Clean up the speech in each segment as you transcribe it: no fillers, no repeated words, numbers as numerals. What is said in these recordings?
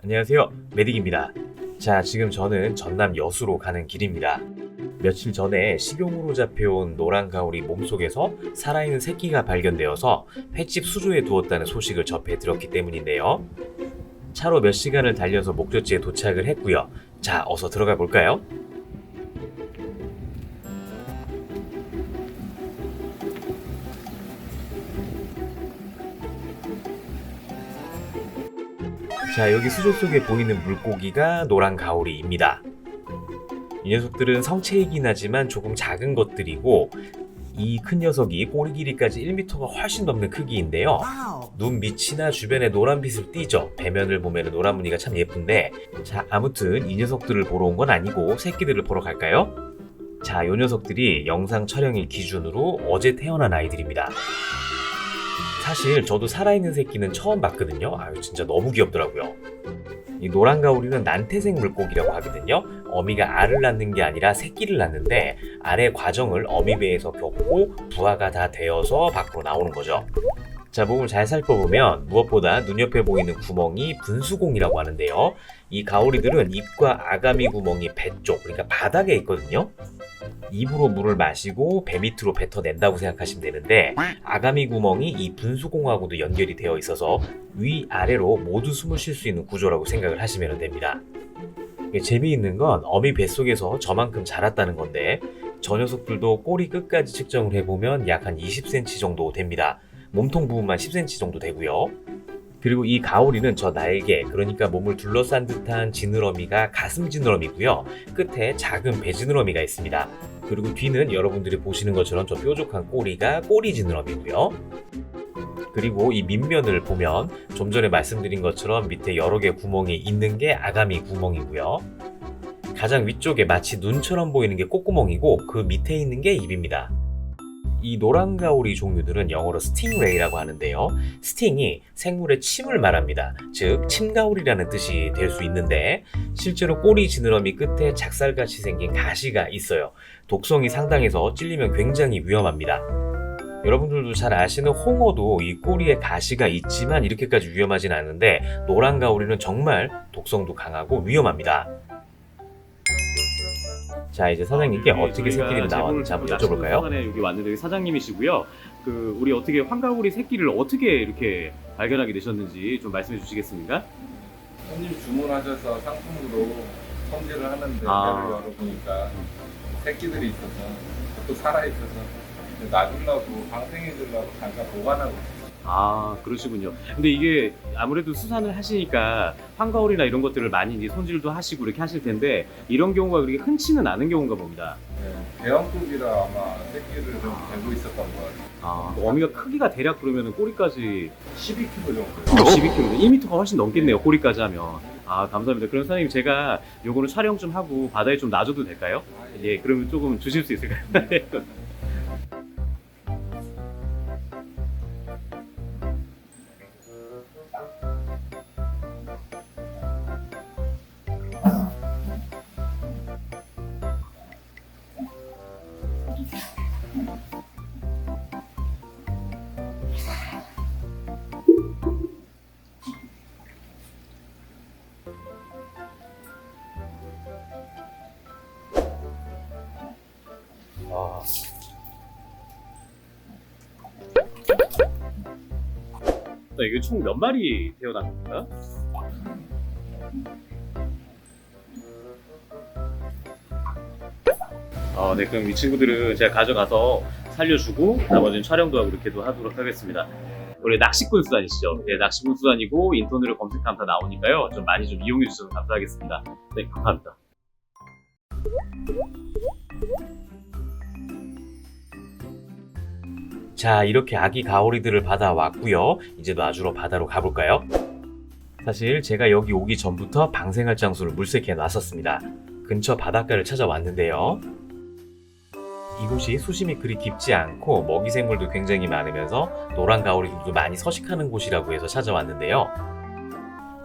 안녕하세요, 메딕입니다. 자, 지금 저는 전남 여수로 가는 길입니다. 며칠 전에 식용으로 잡혀온 노란가오리 몸속에서 살아있는 새끼가 발견되어서 횟집 수조에 두었다는 소식을 접해 들었기 때문인데요. 차로 몇 시간을 달려서 목적지에 도착을 했고요. 자, 어서 들어가 볼까요? 자, 여기 수조 속에 보이는 물고기가 노란가오리입니다. 이 녀석들은 성체이긴 하지만 조금 작은 것들이고, 이 큰 녀석이 꼬리 길이까지 1m가 훨씬 넘는 크기인데요. 눈 밑이나 주변에 노란빛을 띠죠. 배면을 보면 노란 무늬가 참 예쁜데, 자, 아무튼 이 녀석들을 보러 온 건 아니고 새끼들을 보러 갈까요? 자, 요 녀석들이 영상 촬영일 기준으로 어제 태어난 아이들입니다. 사실 저도 살아있는 새끼는 처음 봤거든요. 아유, 진짜 너무 귀엽더라고요. 이 노란가오리는 난태생 물고기라고 하거든요. 어미가 알을 낳는 게 아니라 새끼를 낳는데 알의 과정을 어미 배에서 겪고 부화가 다 되어서 밖으로 나오는 거죠. 자, 몸을 잘 살펴보면 무엇보다 눈 옆에 보이는 구멍이 분수공이라고 하는데요. 이 가오리들은 입과 아가미 구멍이 배 쪽, 그러니까 바닥에 있거든요. 입으로 물을 마시고 배 밑으로 뱉어낸다고 생각하시면 되는데, 아가미 구멍이 이 분수공하고도 연결이 되어 있어서 위아래로 모두 숨을 쉴 수 있는 구조라고 생각을 하시면 됩니다. 재미있는 건 어미 뱃속에서 저만큼 자랐다는 건데, 저 녀석들도 꼬리 끝까지 측정을 해보면 약 한 20cm 정도 됩니다. 몸통 부분만 10cm 정도 되고요. 그리고 이 가오리는 저 날개, 그러니까 몸을 둘러싼 듯한 지느러미가 가슴 지느러미고요. 끝에 작은 배 지느러미가 있습니다. 그리고 뒤는 여러분들이 보시는 것처럼 저 뾰족한 꼬리가 꼬리 지느러미고요. 그리고 이 밑면을 보면 좀 전에 말씀드린 것처럼 밑에 여러 개 구멍이 있는 게 아가미 구멍이고요. 가장 위쪽에 마치 눈처럼 보이는 게 콧구멍이고 그 밑에 있는 게 입입니다. 이 노란가오리 종류들은 영어로 스팅레이라고 하는데요. 스팅이 생물의 침을 말합니다. 즉 침가오리라는 뜻이 될 수 있는데, 실제로 꼬리 지느러미 끝에 작살같이 생긴 가시가 있어요. 독성이 상당해서 찔리면 굉장히 위험합니다. 여러분들도 잘 아시는 홍어도 이 꼬리에 가시가 있지만 이렇게까지 위험하진 않은데, 노란가오리는 정말 독성도 강하고 위험합니다. 자, 이제 사장님께 어떻게 새끼들이 나왔는지 한번 여쭤볼까요? 에 여기 왔는데 여기 사장님이시고요. 우리 어떻게 황가오리 새끼를 어떻게 이렇게 발견하게 되셨는지 좀 말씀해 주시겠습니까? 손님 주문하셔서 상품으로 손질을 하는데 배를 열어보니까 새끼들이 있어서 또 살아있어서 놔주려고 방생해주려고 잠깐 보관하고 있어요. 아, 그러시군요. 근데 이게 아무래도 수산을 하시니까 황가오리나 이런 것들을 많이 이제 손질도 하시고 이렇게 하실 텐데, 이런 경우가 그렇게 흔치는 않은 경우인가 봅니다. 네, 대형급이라 아마 새끼를 좀 대고 있었던 것 같아요. 아, 어미가 크기가 대략 그러면 꼬리까지 12kg 정도. 12kg, 1m가 훨씬 넘겠네요. 꼬리까지 하면. 아, 감사합니다. 그럼 사장님, 제가 요거는 촬영 좀 하고 바다에 좀 놔줘도 될까요? 예, 그러면 조금 주실 수 있을까요? 아. 이게 총 몇 마리 태어난 겁니까? 네, 그럼 이 친구들은 제가 가져가서 살려주고 나머지는 촬영도 하고 이렇게도 하도록 하겠습니다. 원래 낚시꾼 수단이시죠? 네, 낚시꾼 수단이고 인터넷으로 검색하면 다 나오니까요. 좀 많이 좀 이용해 주셔서 감사하겠습니다. 네, 감사합니다. 자, 이렇게 아기 가오리들을 받아왔고요. 이제 놔주러 바다로 가볼까요? 사실 제가 여기 오기 전부터 방생할 장소를 물색해 놨었습니다. 근처 바닷가를 찾아왔는데요. 이곳이 수심이 그리 깊지 않고 먹이 생물도 굉장히 많으면서 노란가오리들도 많이 서식하는 곳이라고 해서 찾아왔는데요.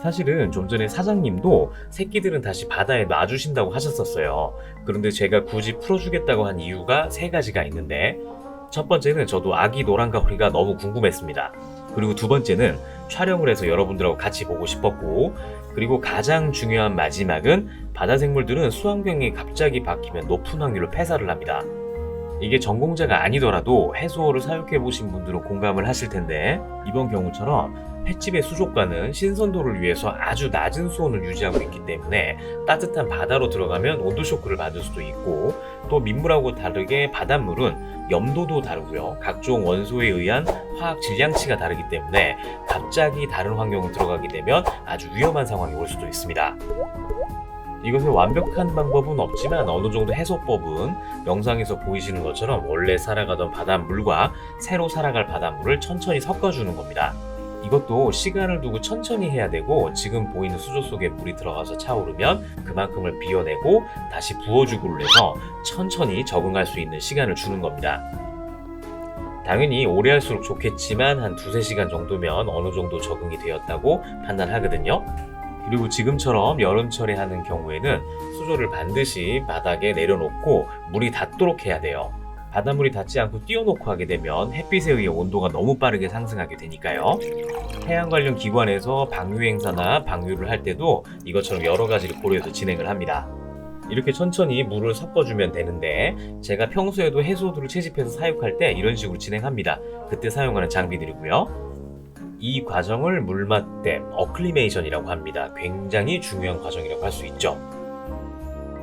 사실은 좀 전에 사장님도 새끼들은 다시 바다에 놔주신다고 하셨었어요. 그런데 제가 굳이 풀어주겠다고 한 이유가 세 가지가 있는데, 첫 번째는 저도 아기 노란가오리가 너무 궁금했습니다. 그리고 두 번째는 촬영을 해서 여러분들하고 같이 보고 싶었고, 그리고 가장 중요한 마지막은 바다 생물들은 수환경이 갑자기 바뀌면 높은 확률로 폐사를 합니다. 이게 전공자가 아니더라도 해수어를 사육해보신 분들은 공감을 하실 텐데, 이번 경우처럼 횟집의 수족관은 신선도를 위해서 아주 낮은 수온을 유지하고 있기 때문에 따뜻한 바다로 들어가면 온도 쇼크를 받을 수도 있고, 또 민물하고 다르게 바닷물은 염도도 다르고요, 각종 원소에 의한 화학 질량치가 다르기 때문에 갑자기 다른 환경으로 들어가게 되면 아주 위험한 상황이 올 수도 있습니다. 이것의 완벽한 방법은 없지만 어느 정도 해소법은 영상에서 보이시는 것처럼 원래 살아가던 바닷물과 새로 살아갈 바닷물을 천천히 섞어주는 겁니다. 이것도 시간을 두고 천천히 해야 되고, 지금 보이는 수조 속에 물이 들어가서 차오르면 그만큼을 비워내고 다시 부어주고 해서 천천히 적응할 수 있는 시간을 주는 겁니다. 당연히 오래 할수록 좋겠지만 한 2-3시간 정도면 어느 정도 적응이 되었다고 판단하거든요. 그리고 지금처럼 여름철에 하는 경우에는 수조를 반드시 바닥에 내려놓고 물이 닿도록 해야 돼요. 바닷물이 닿지 않고 띄워놓고 하게 되면 햇빛에 의해 온도가 너무 빠르게 상승하게 되니까요. 해양 관련 기관에서 방류 행사나 방류를 할 때도 이것처럼 여러 가지를 고려해서 진행을 합니다. 이렇게 천천히 물을 섞어주면 되는데, 제가 평소에도 해수어들을 채집해서 사육할 때 이런 식으로 진행합니다. 그때 사용하는 장비들이고요. 이 과정을 물맛댐, 어클리메이션이라고 합니다. 굉장히 중요한 과정이라고 할 수 있죠.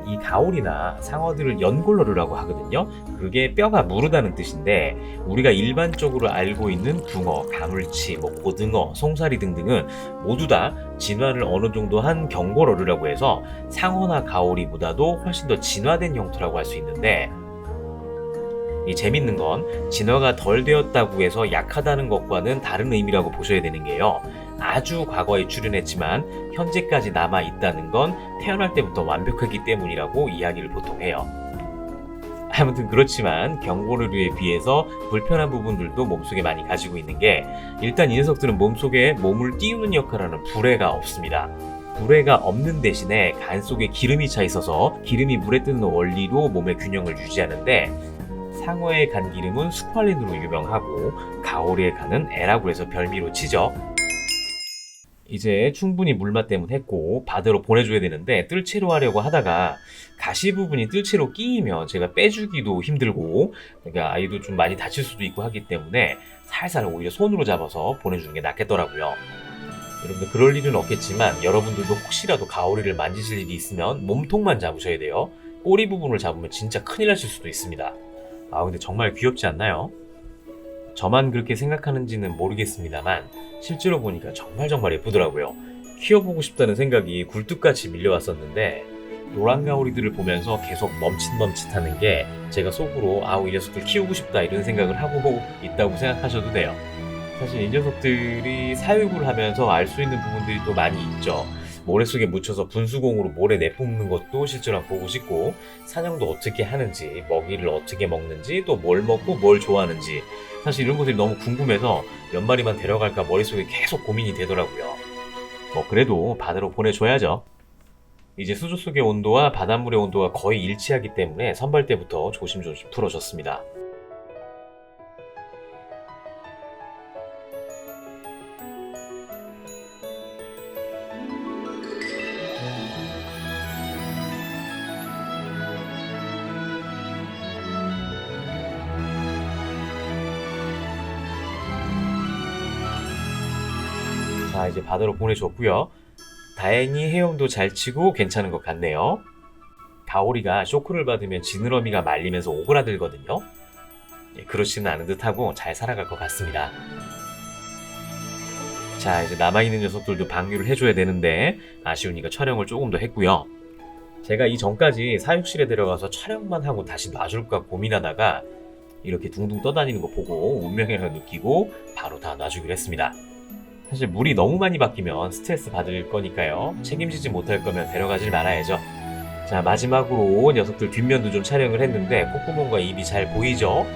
이 가오리나 상어들을 연골러류라고 하거든요. 그게 뼈가 무르다는 뜻인데, 우리가 일반적으로 알고 있는 붕어, 가물치, 고등어, 송사리 등등은 모두 다 진화를 어느 정도 한 경골어류라고 해서 상어나 가오리보다도 훨씬 더 진화된 형태라고 할 수 있는데, 이 재밌는 건 진화가 덜 되었다고 해서 약하다는 것과는 다른 의미라고 보셔야 되는 게요, 아주 과거에 출현했지만 현재까지 남아있다는 건 태어날 때부터 완벽했기 때문이라고 이야기를 보통 해요. 아무튼 그렇지만 경고류에 비해서 불편한 부분들도 몸속에 많이 가지고 있는 게, 일단 이 녀석들은 몸속에 몸을 띄우는 역할을 하는 불에가 없습니다. 불에가 없는 대신에 간 속에 기름이 차 있어서 기름이 물에 뜨는 원리로 몸의 균형을 유지하는데, 상어의 간 기름은 스퀄린으로 유명하고 가오리의 간은 에라고 해서 별미로 치죠. 이제 충분히 물맛댐은 했고 바다로 보내줘야 되는데, 뜰채로 하려고 하다가 가시 부분이 뜰채로 끼이면 제가 빼주기도 힘들고, 그러니까 아이도 좀 많이 다칠 수도 있고 하기 때문에 살살 오히려 손으로 잡아서 보내주는 게 낫겠더라고요. 여러분들 그럴 일은 없겠지만 여러분들도 혹시라도 가오리를 만지실 일이 있으면 몸통만 잡으셔야 돼요. 꼬리 부분을 잡으면 진짜 큰일 나실 수도 있습니다. 근데 정말 귀엽지 않나요? 저만 그렇게 생각하는지는 모르겠습니다만 실제로 보니까 정말 예쁘더라고요. 키워보고 싶다는 생각이 굴뚝같이 밀려왔었는데, 노란 가오리들을 보면서 계속 멈칫멈칫하는 게 제가 속으로 이 녀석들 키우고 싶다 이런 생각을 하고 있다고 생각하셔도 돼요. 사실 이 녀석들이 사육을 하면서 알 수 있는 부분들이 또 많이 있죠. 모래 속에 묻혀서 분수공으로 모래 내뿜는 것도 실제로 보고 싶고, 사냥도 어떻게 하는지, 먹이를 어떻게 먹는지, 또 뭘 먹고 뭘 좋아하는지, 사실 이런 것들이 너무 궁금해서 몇 마리만 데려갈까 머릿속에 계속 고민이 되더라고요. 그래도 바다로 보내줘야죠. 이제 수조 속의 온도와 바닷물의 온도가 거의 일치하기 때문에 선발 때부터 조심조심 풀어줬습니다. 자, 이제 바다로 보내줬고요. 다행히 헤엄도 잘 치고 괜찮은 것 같네요. 가오리가 쇼크를 받으면 지느러미가 말리면서 오그라들거든요. 그렇지는 않은 듯하고 잘 살아갈 것 같습니다. 자, 이제 남아있는 녀석들도 방류를 해줘야 되는데 아쉬우니까 촬영을 조금 더 했고요. 제가 이 전까지 사육실에 데려가서 촬영만 하고 다시 놔줄까 고민하다가 이렇게 둥둥 떠다니는 거 보고 운명이라고 느끼고 바로 다 놔주기로 했습니다. 사실 물이 너무 많이 바뀌면 스트레스 받을 거니까요. 책임지지 못할 거면 데려가질 말아야죠. 자, 마지막으로 녀석들 뒷면도 좀 촬영을 했는데 콧구멍과 입이 잘 보이죠?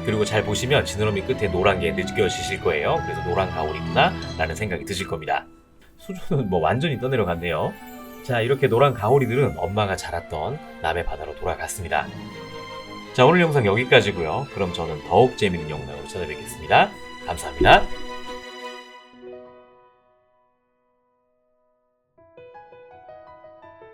그리고 잘 보시면 지느러미 끝에 노란 게 느껴지실 거예요. 그래서 노란 가오리구나 라는 생각이 드실 겁니다. 수조는 완전히 떠내려갔네요. 자, 이렇게 노란 가오리들은 엄마가 자랐던 남해 바다로 돌아갔습니다. 자, 오늘 영상 여기까지고요. 그럼 저는 더욱 재미있는 영상으로 찾아뵙겠습니다. 감사합니다.